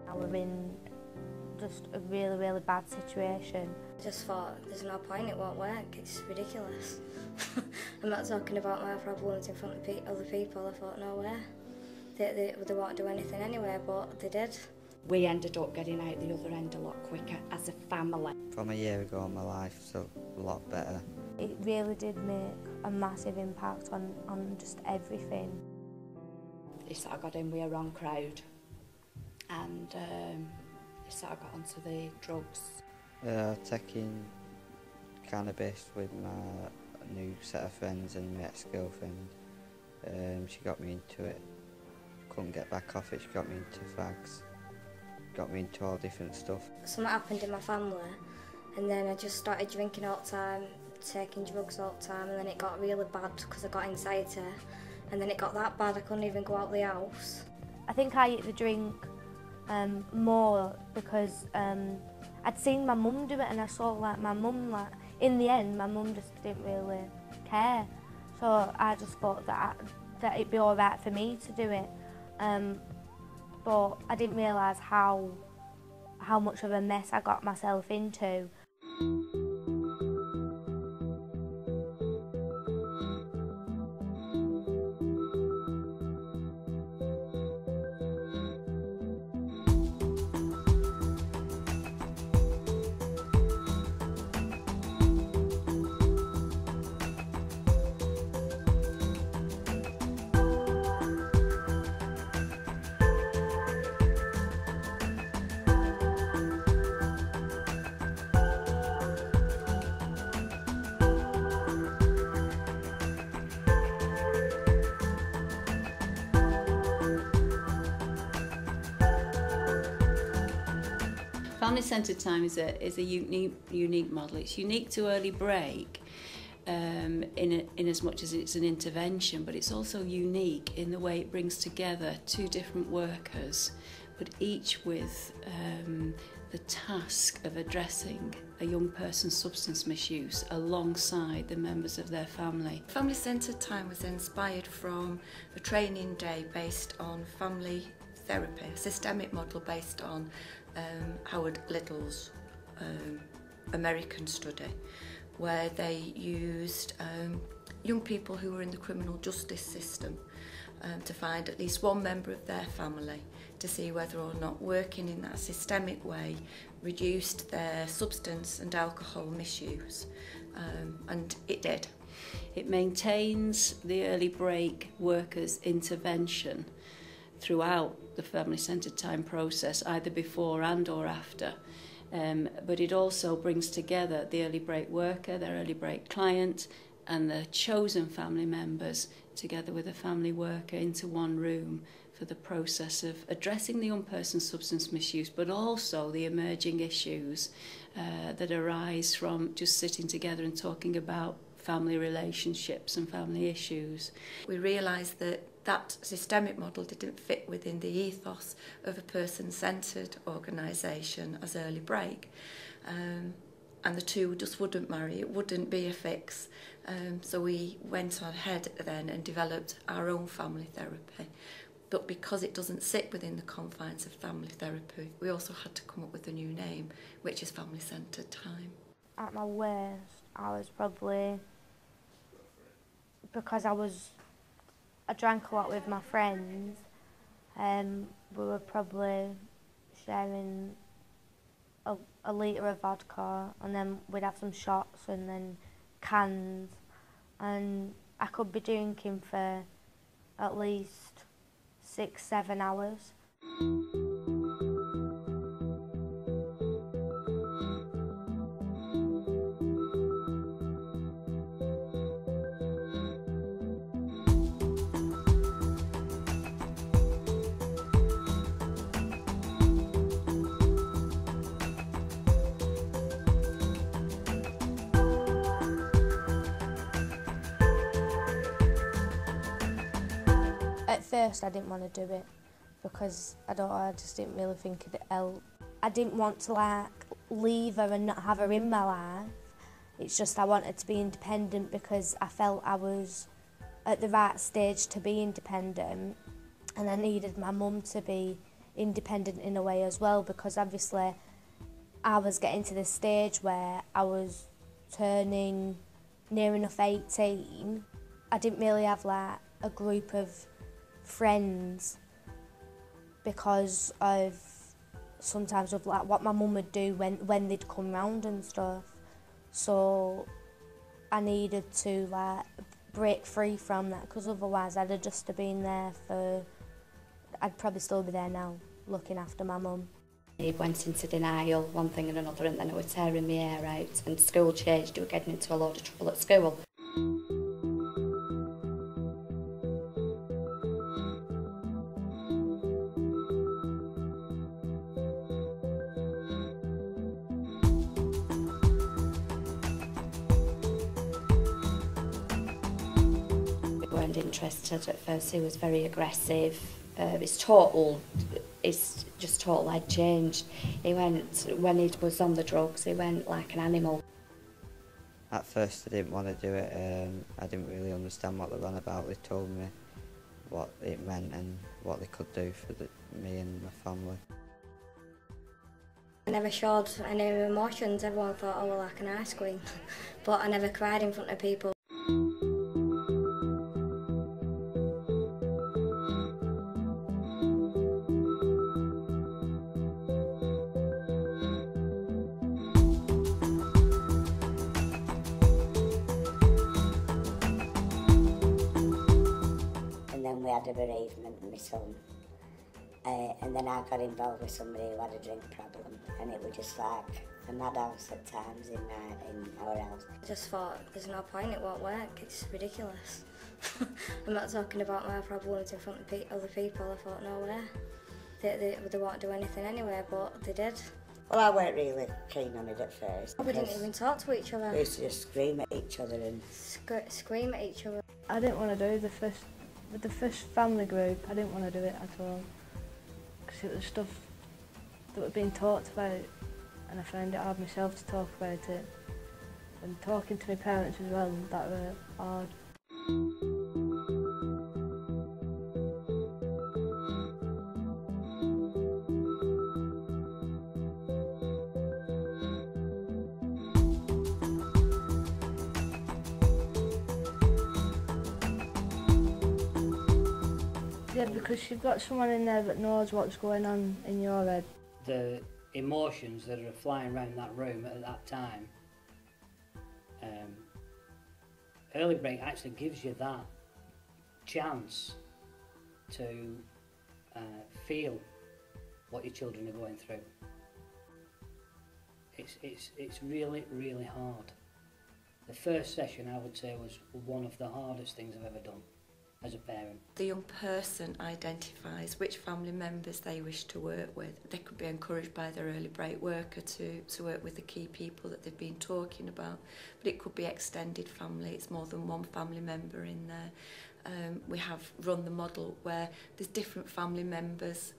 I was in just a really bad situation. I just thought, there's no point, it won't work, it's ridiculous. I'm not talking about my problems in front of other people. I thought, no way. They won't do anything anyway, but they did. We ended up getting out the other end a lot quicker as a family. From a year ago, my life's a lot better. It really did make a massive impact on just everything. He sort of got in with a wrong crowd, and he sort of got onto the drugs. Taking cannabis with my new set of friends and my ex-girlfriend. She got me into it. Couldn't get back off it. She got me into fags. Got me into all different stuff. Something happened in my family, and then I just started drinking all the time, taking drugs all the time, and then it got really bad because I got anxiety, and then it got that bad I couldn't even go out the house. I think I hit the drink more because I'd seen my mum do it, and I saw like my mum, like in the end my mum just didn't really care, so I just thought that it'd be all right for me to do it, but I didn't realise how much of a mess I got myself into. Family-centred time is a unique model. It's unique to early break in as much as it's an intervention, but it's also unique in the way it brings together two different workers, but each with the task of addressing a young person's substance misuse alongside the members of their family. Family-centred time was inspired from a training day based on family therapy, a systemic model based on Howard Little's American study, where they used young people who were in the criminal justice system to find at least one member of their family to see whether or not working in that systemic way reduced their substance and alcohol misuse, and it did. It maintains the early break workers' intervention throughout the family-centred time process, either before and or after. But it also brings together the early break worker, their early break client, and the chosen family members together with a family worker into one room for the process of addressing the young person's substance misuse, but also the emerging issues that arise from just sitting together and talking about family relationships and family issues. We realised that that systemic model didn't fit within the ethos of a person-centred organisation as early break. And the two just wouldn't marry, it wouldn't be a fix. So we went ahead then and developed our own family therapy. But because it doesn't sit within the confines of family therapy, we also had to come up with a new name, which is family-centred time. At my worst, I was probably, because I drank a lot with my friends, we were probably sharing a litre of vodka, and then we'd have some shots and then cans, and I could be drinking for at least 6-7 hours. At first I didn't want to do it because I just didn't really think it'd help. I didn't want to like leave her and not have her in my life. It's just I wanted to be independent because I felt I was at the right stage to be independent, and I needed my mum to be independent in a way as well, because obviously I was getting to this stage where I was turning near enough 18. I didn't really have like a group of friends because of sometimes of like what my mum would do when they'd come round and stuff. So I needed to like break free from that, because otherwise I'd have just have been there for, I'd probably still be there now looking after my mum. He went into denial, one thing and another, and then I was tearing my hair out, and school changed, we were getting into a load of trouble at school. We weren't interested at first. He was very aggressive. His just total head changed. He went, when he was on the drugs, he went like an animal. At first I didn't want to do it. I didn't really understand what they were on about. They told me what it meant and what they could do for me and my family. I never showed any emotions. Everyone thought I was like an ice queen, but I never cried in front of people. And then we had a bereavement of my son. And then I got involved with somebody who had a drink problem, and it was just like a madhouse at times in our house. I just thought, there's no point, it won't work, it's ridiculous. I'm not talking about my problems in front of other people. I thought, no way. They won't do anything anyway, but they did. Well, I weren't really keen on it at first. We didn't even talk to each other. We used to just scream at each other and scream at each other. I didn't want to do the first family group. I didn't want to do it at all, because it was stuff that was being talked about, and I found it hard myself to talk about it. And talking to my parents as well, that were hard. Yeah, because you've got someone in there that knows what's going on in your head. The emotions that are flying around that room at that time, early break actually gives you that chance to feel what your children are going through. It's really, really hard. The first session, I would say, was one of the hardest things I've ever done as a parent. The young person identifies which family members they wish to work with. They could be encouraged by their early break worker to work with the key people that they've been talking about, but it could be extended family. It's more than one family member in there. We have run the model where there's different family members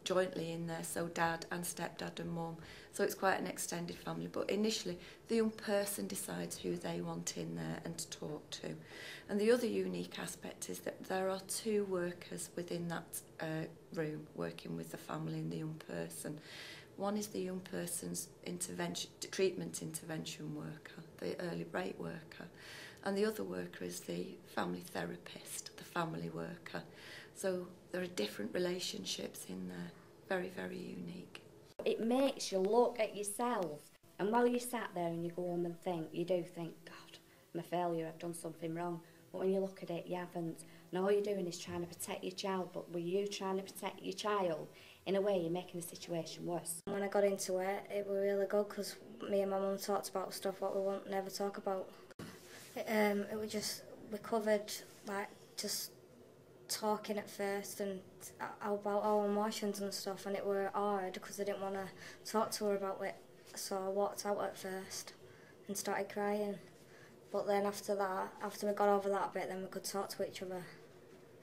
jointly in there, so dad and stepdad and mum. So it's quite an extended family, but initially the young person decides who they want in there and to talk to. And the other unique aspect is that there are two workers within that room working with the family and the young person. One is the young person's treatment intervention worker, the early break worker, and the other worker is the family therapist, the family worker. So there are different relationships in there, very, very unique. It makes you look at yourself, and while you sat there and you go home and think, you do think, God, I'm a failure, I've done something wrong. But when you look at it, you haven't. And all you're doing is trying to protect your child, but were you trying to protect your child? In a way, you're making the situation worse. When I got into it, it was really good because me and my mum talked about stuff what we won't never talk about. It was just, we covered like just talking at first and about our emotions and stuff, and it were hard because I didn't want to talk to her about it, so I walked out at first and started crying. But then after that, after we got over that bit, then we could talk to each other,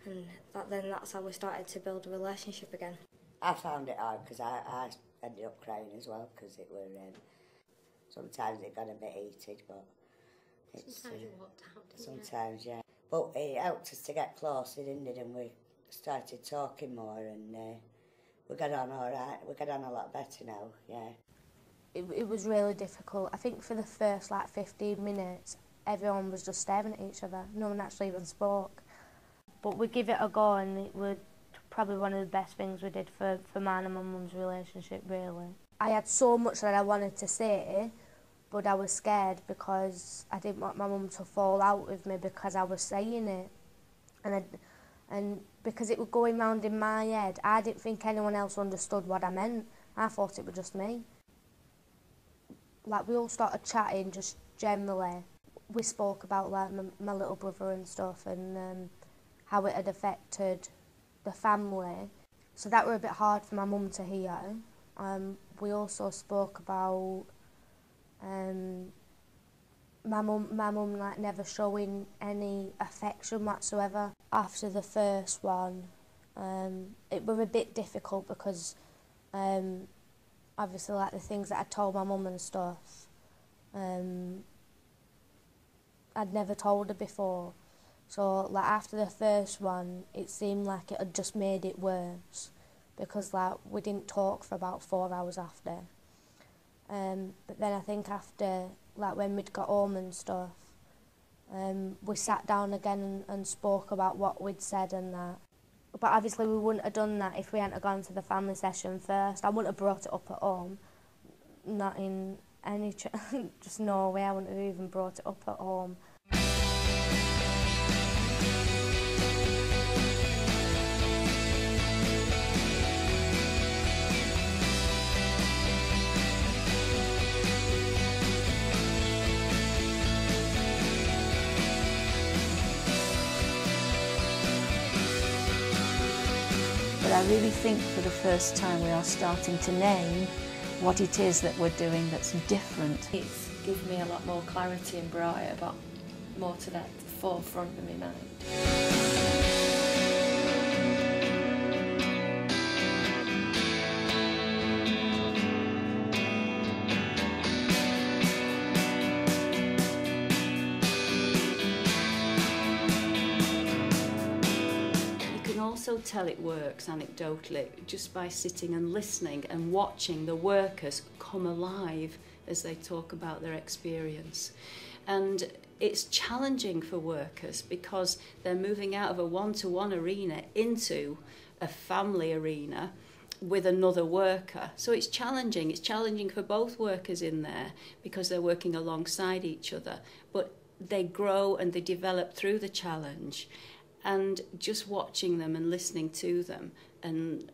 and that's how we started to build a relationship again. I found it hard because I ended up crying as well because it were sometimes it got a bit heated, but it's, sometimes you walked out. Sometimes, yeah. But it helped us to get closer, didn't it? And we started talking more, and we got on all right. We got on a lot better now, yeah. It was really difficult. I think for the first 15 minutes, everyone was just staring at each other. No one actually even spoke. But we give it a go, and it was probably one of the best things we did for mine and my mum's relationship, really. I had so much that I wanted to say, but I was scared because I didn't want my mum to fall out with me because I was saying it. And because it was going round in my head, I didn't think anyone else understood what I meant. I thought it was just me. We all started chatting just generally. We spoke about my little brother and stuff, and how it had affected the family. So that were a bit hard for my mum to hear. We also spoke about my mum never showing any affection whatsoever after the first one. It was a bit difficult because obviously the things that I told my mum and stuff, I'd never told her before. So after the first one, it seemed like it had just made it worse because we didn't talk for about 4 hours after. But then I think after when we'd got home and stuff, we sat down again and spoke about what we'd said and that. But obviously we wouldn't have done that if we hadn't gone to the family session first. I wouldn't have brought it up at home. Not in any... just no way, I wouldn't have even brought it up at home. But I really think for the first time we are starting to name what it is that we're doing that's different. It's given me a lot more clarity and brought it about more to that forefront of my mind. Also tell it works anecdotally just by sitting and listening and watching the workers come alive as they talk about their experience. And it's challenging for workers because they're moving out of a one-to-one arena into a family arena with another worker. So it's challenging. It's challenging for both workers in there because they're working alongside each other. But they grow and they develop through the challenge. And just watching them and listening to them and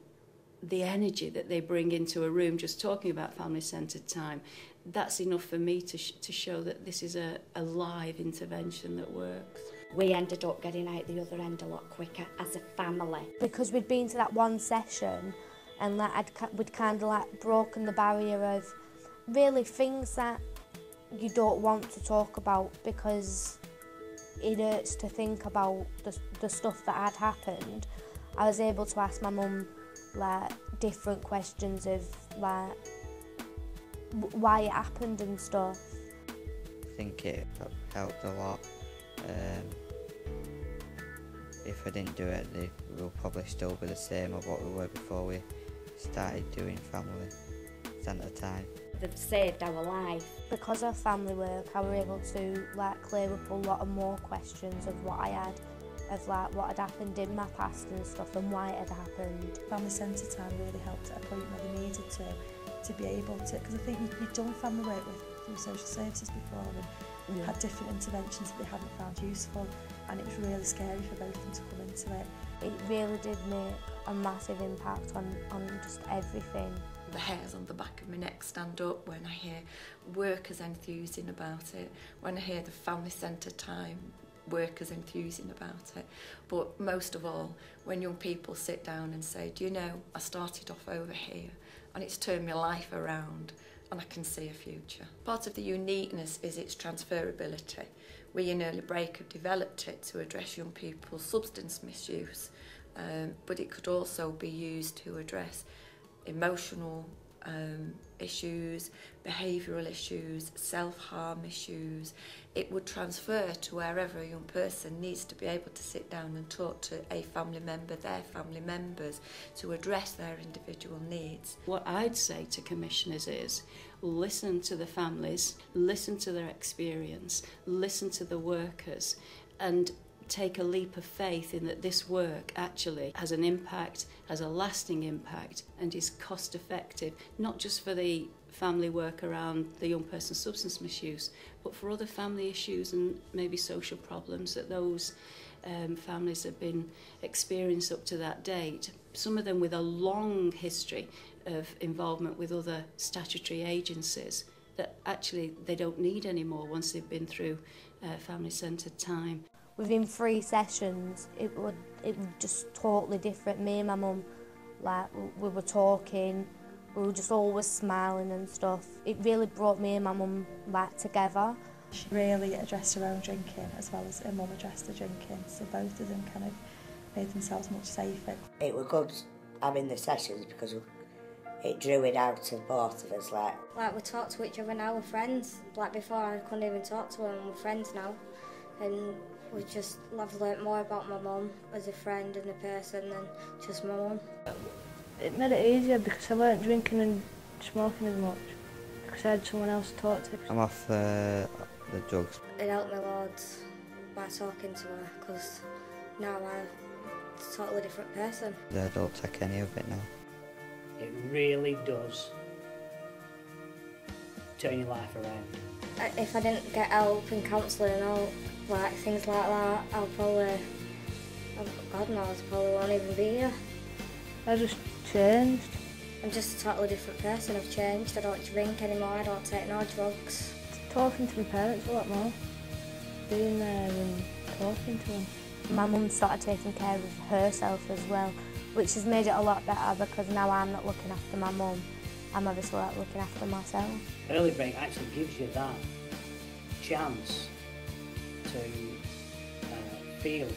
the energy that they bring into a room, just talking about family-centred time, that's enough for me to show that this is a live intervention that works. We ended up getting out the other end a lot quicker as a family. Because we'd been to that one session and we'd kind of broken the barrier of really things that you don't want to talk about because it hurts to think about the stuff that had happened. I was able to ask my mum different questions of why it happened and stuff. I think it helped a lot. If I didn't do it, we'll probably still be the same of what we were before we started doing family centre time. They've saved our life. Because of family work, I was able to clear up a lot more questions of what I had, of what had happened in my past and stuff and why it had happened. Family centre time really helped at a point where they needed to be able to, because I think you've done family work through social services before and had different interventions that they hadn't found useful, and it was really scary for both of them to come into it. It really did make a massive impact on just everything. The hairs on the back of my neck stand up when I hear workers enthusing about it, when I hear the family centre time workers enthusing about it. But most of all, when young people sit down and say, do you know, I started off over here and it's turned my life around and I can see a future. Part of the uniqueness is its transferability. We in Early Break have developed it to address young people's substance misuse, but it could also be used to address emotional issues, behavioural issues, self-harm issues. It would transfer to wherever a young person needs to be able to sit down and talk to a family member, their family members, to address their individual needs. What I'd say to commissioners is listen to the families, listen to their experience, listen to the workers, and take a leap of faith in that this work actually has an impact, has a lasting impact, and is cost effective, not just for the family work around the young person's substance misuse, but for other family issues and maybe social problems that those families have been experienced up to that date. Some of them with a long history of involvement with other statutory agencies that actually they don't need anymore once they've been through family-centred time. Within 3 sessions, it was just totally different. Me and my mum, like, we were talking, we were just always smiling and stuff. It really brought me and my mum back together. She really addressed her own drinking as well as her mum addressed her drinking, so both of them kind of made themselves much safer. It was good having the sessions because it drew it out of both of us. Like we talk to each other now, we're friends. Like before I couldn't even talk to her, and we're friends now. And I've learnt more about my mum as a friend and a person than just my mum. It made it easier because I weren't drinking and smoking as much because I had someone else to talk to. I'm off the drugs. It helped me loads by talking to her because now I'm a totally different person. I don't take any of it now. It really does turn your life around. If I didn't get help and counselling and all, like things like that, I'll probably, God knows, probably won't even be here. I just changed. I'm just a totally different person. I've changed. I don't drink anymore. I don't take no drugs. Talking to my parents a lot more. Being there and talking to them. My mum started taking care of herself as well, which has made it a lot better because now I'm not looking after my mum. I'm obviously like looking after myself. Early break actually gives you that chance to feel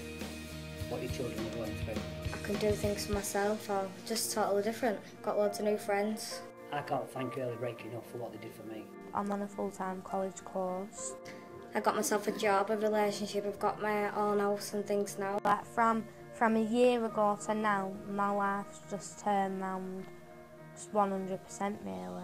what your children are going through. I can do things for myself. I'm just totally different. Got loads of new friends. I can't thank Early Break enough for what they did for me. I'm on a full-time college course. I got myself a job, a relationship. I've got my own house and things now. Like from a year ago to now, my life's just turned round just 100% really.